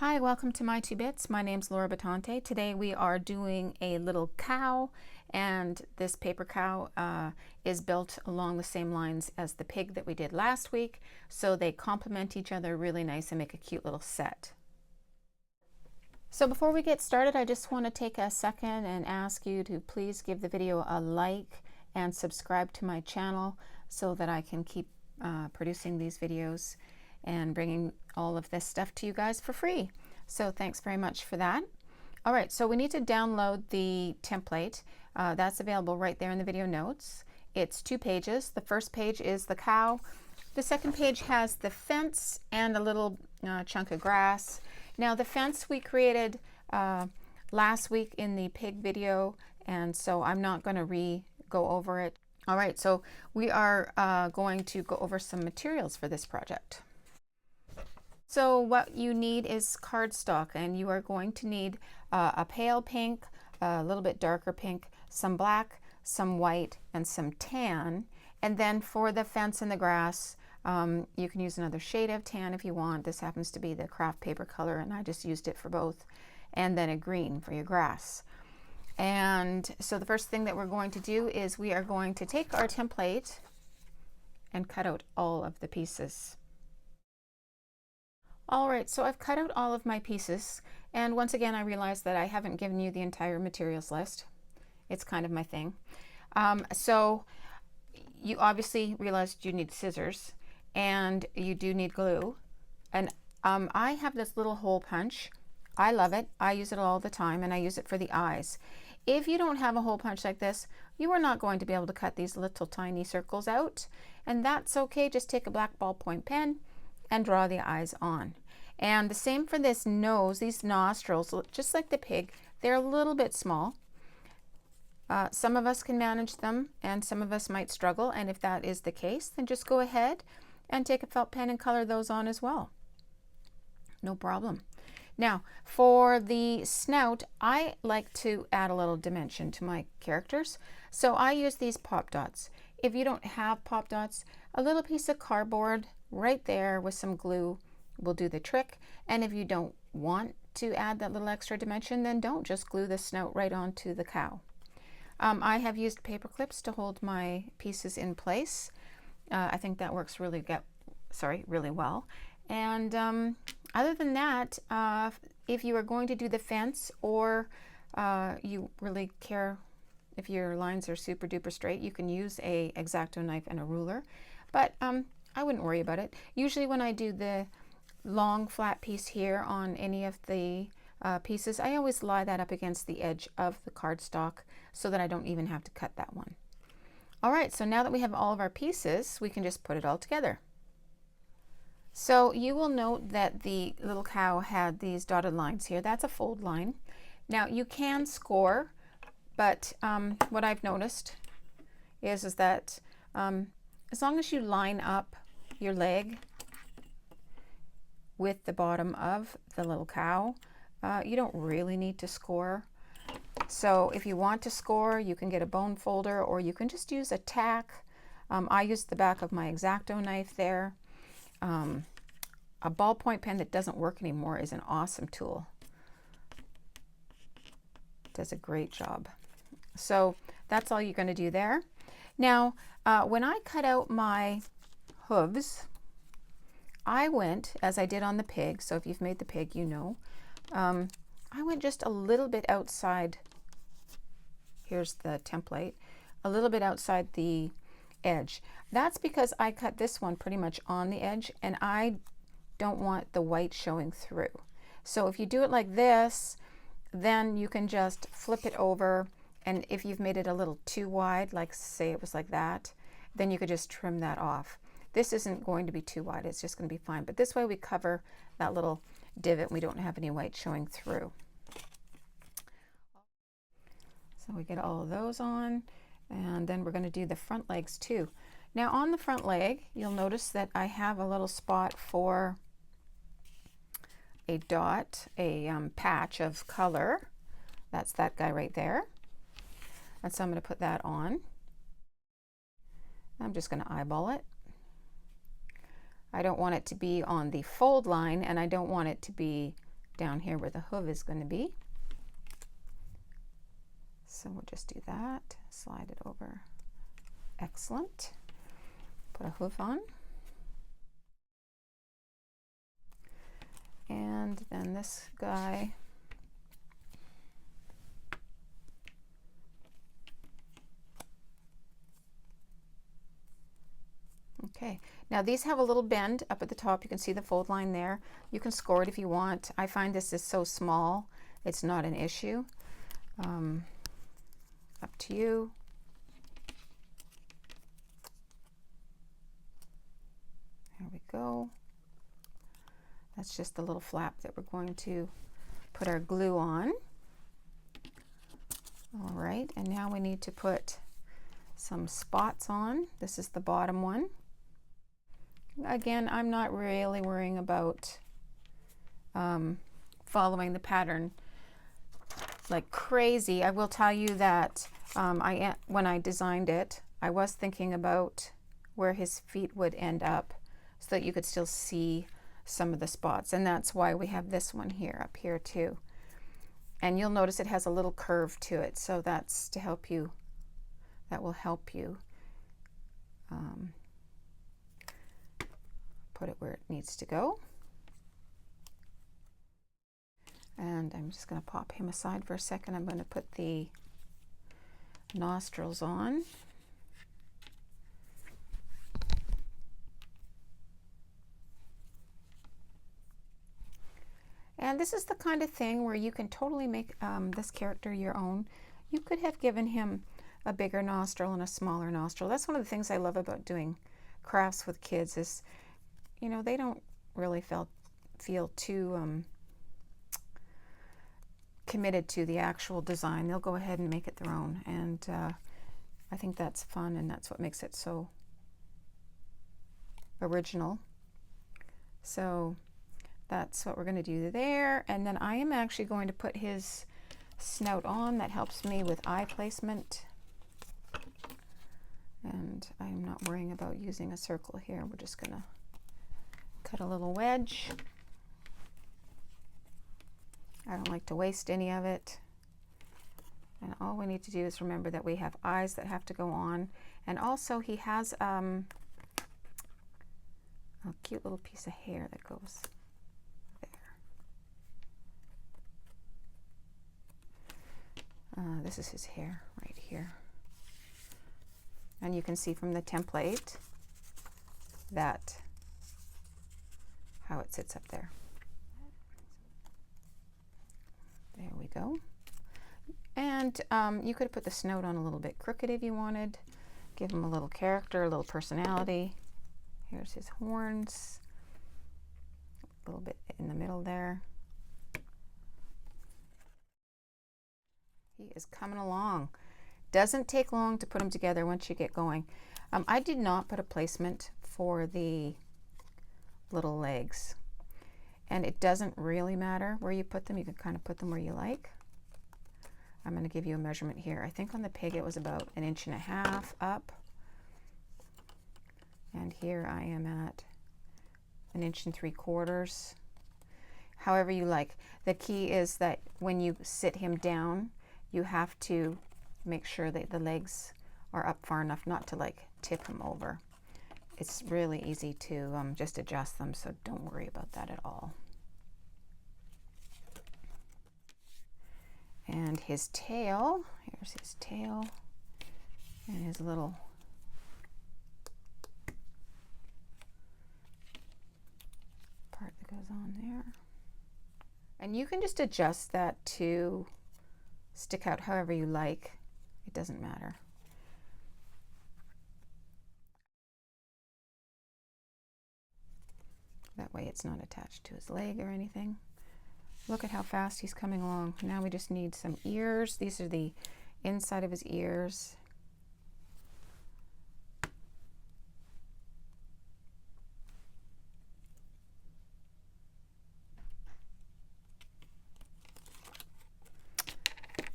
Hi, welcome to My Two Bits. My name's Laura Batante. Today we are doing a little cow, and this paper cow is built along the same lines as the pig that we did last week, so they complement each other really nice and make a cute little set. So before we get started, I just want to take a second and ask you to please give the video a like and subscribe to my channel so that I can keep producing these videos and bringing all of this stuff to you guys for free. So thanks very much for that. All right, so we need to download the template. That's available right there in the video notes. It's 2 pages. The first page is the cow. The second page has the fence and a little chunk of grass. Now the fence we created last week in the pig video, and so I'm not going to go over it. All right, so we are going to go over some materials for this project. So what you need is cardstock, and you are going to need a pale pink, a little bit darker pink, some black, some white, and some tan. And then for the fence and the grass, you can use another shade of tan if you want. This happens to be the craft paper color, and I just used it for both. And then a green for your grass. And so the first thing that we're going to do is we are going to take our template and cut out all of the pieces. All right, so I've cut out all of my pieces, and once again I realized that I haven't given you the entire materials list. It's kind of my thing. So you obviously realized you need scissors, and you do need glue. And I have this little hole punch. I love it. I use it all the time, and I use it for the eyes. If you don't have a hole punch like this, you are not going to be able to cut these little tiny circles out, and that's okay. Just take a black ballpoint pen and draw the eyes on. And the same for this nose. These nostrils, just like the pig, they're a little bit small. Some of us can manage them, and some of us might struggle, and if that is the case, then just go ahead and take a felt pen and color those on as well. No problem. Now, for the snout, I like to add a little dimension to my characters, so I use these pop dots. If you don't have pop dots, a little piece of cardboard right there with some glue will do the trick. And if you don't want to add that little extra dimension, then don't. Just glue the snout right onto the cow. I have used paper clips to hold my pieces in place. I think that works really well. And other than that, if you are going to do the fence, or you really care if your lines are super duper straight, you can use a X-Acto knife and a ruler. But I wouldn't worry about it. Usually when I do the long flat piece here on any of the pieces, I always lie that up against the edge of the cardstock so that I don't even have to cut that one. All right, so now that we have all of our pieces, we can just put it all together. So you will note that the little cow had these dotted lines here. That's a fold line. Now you can score, but what I've noticed is that as long as you line up your leg with the bottom of the little cow, you don't really need to score. So if you want to score, you can get a bone folder, or you can just use a tack. I used the back of my X-Acto knife there. A ballpoint pen that doesn't work anymore is an awesome tool. It does a great job. So that's all you're going to do there. Now, when I cut out my hooves, I went, as I did on the pig, so if you've made the pig, you know, I went just a little bit outside, here's the template, a little bit outside the edge. That's because I cut this one pretty much on the edge, and I don't want the white showing through. So if you do it like this, then you can just flip it over, and if you've made it a little too wide, like say it was like that, then you could just trim that off. This isn't going to be too wide, it's just going to be fine. But this way we cover that little divot. We don't have any white showing through. So we get all of those on, and then we're going to do the front legs too. Now on the front leg, you'll notice that I have a little spot for a dot, a patch of color. That's that guy right there. And so I'm going to put that on. I'm just going to eyeball it. I don't want it to be on the fold line, and I don't want it to be down here where the hoof is going to be. So we'll just do that, slide it over. Excellent. Put a hoof on. And then this guy, okay, now these have a little bend up at the top. You can see the fold line there. You can score it if you want. I find this is so small, it's not an issue. Up to you. There we go. That's just the little flap that we're going to put our glue on. All right, and now we need to put some spots on. This is the bottom one. Again, I'm not really worrying about following the pattern like crazy. I will tell you that when I designed it, I was thinking about where his feet would end up so that you could still see some of the spots, and that's why we have this one here up here too. And you'll notice it has a little curve to it, so that's to help you, that will help you put it where it needs to go. And I'm just going to pop him aside for a second. I'm going to put the nostrils on. And this is the kind of thing where you can totally make this character your own. You could have given him a bigger nostril and a smaller nostril. That's one of the things I love about doing crafts with kids is, you know, they don't really feel too committed to the actual design. They'll go ahead and make it their own. And I think that's fun, and that's what makes it so original. So that's what we're going to do there. And then I am actually going to put his snout on. That helps me with eye placement. And I'm not worrying about using a circle here. We're just going to cut a little wedge. I don't like to waste any of it. And all we need to do is remember that we have eyes that have to go on. And also he has a cute little piece of hair that goes there. This is his hair right here. And you can see from the template that how it sits up there. There we go. And you could put the snout on a little bit crooked if you wanted. Give him a little character, a little personality. Here's his horns. A little bit in the middle there. He is coming along. Doesn't take long to put them together once you get going. I did not put a placement for the little legs. And it doesn't really matter where you put them. You can kind of put them where you like. I'm going to give you a measurement here. I think on the pig it was about 1.5 inches up. And here I am at 1.75 inches. However you like. The key is that when you sit him down, you have to make sure that the legs are up far enough not to like tip him over. It's really easy to just adjust them, so don't worry about that at all. And his tail, here's his tail, and his little part that goes on there. And you can just adjust that to stick out however you like. It doesn't matter. That way it's not attached to his leg or anything. Look at how fast he's coming along. Now we just need some ears. These are the inside of his ears.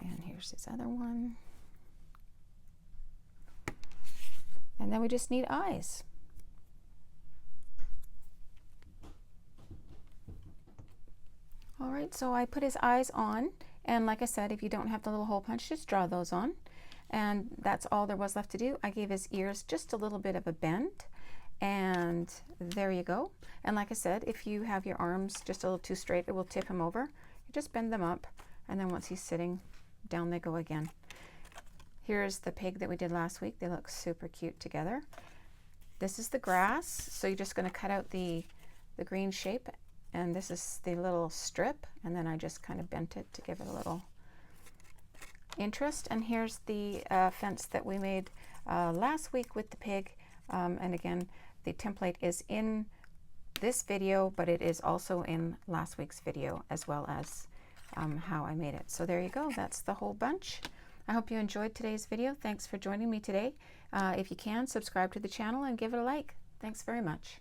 And here's his other one. And then we just need eyes. All right, so I put his eyes on, and like I said, if you don't have the little hole punch, just draw those on. And that's all there was left to do. I gave his ears just a little bit of a bend, and there you go. And like I said, if you have your arms just a little too straight, it will tip him over. You just bend them up, and then once he's sitting, down they go again. Here's the pig that we did last week. They look super cute together. This is the grass, so you're just going to cut out the green shape, and this is the little strip, and then I just kind of bent it to give it a little interest. And here's the fence that we made last week with the pig, and again, the template is in this video, but it is also in last week's video, as well as how I made it. So there you go. That's the whole bunch. I hope you enjoyed today's video. Thanks for joining me today. If you can, subscribe to the channel and give it a like. Thanks very much.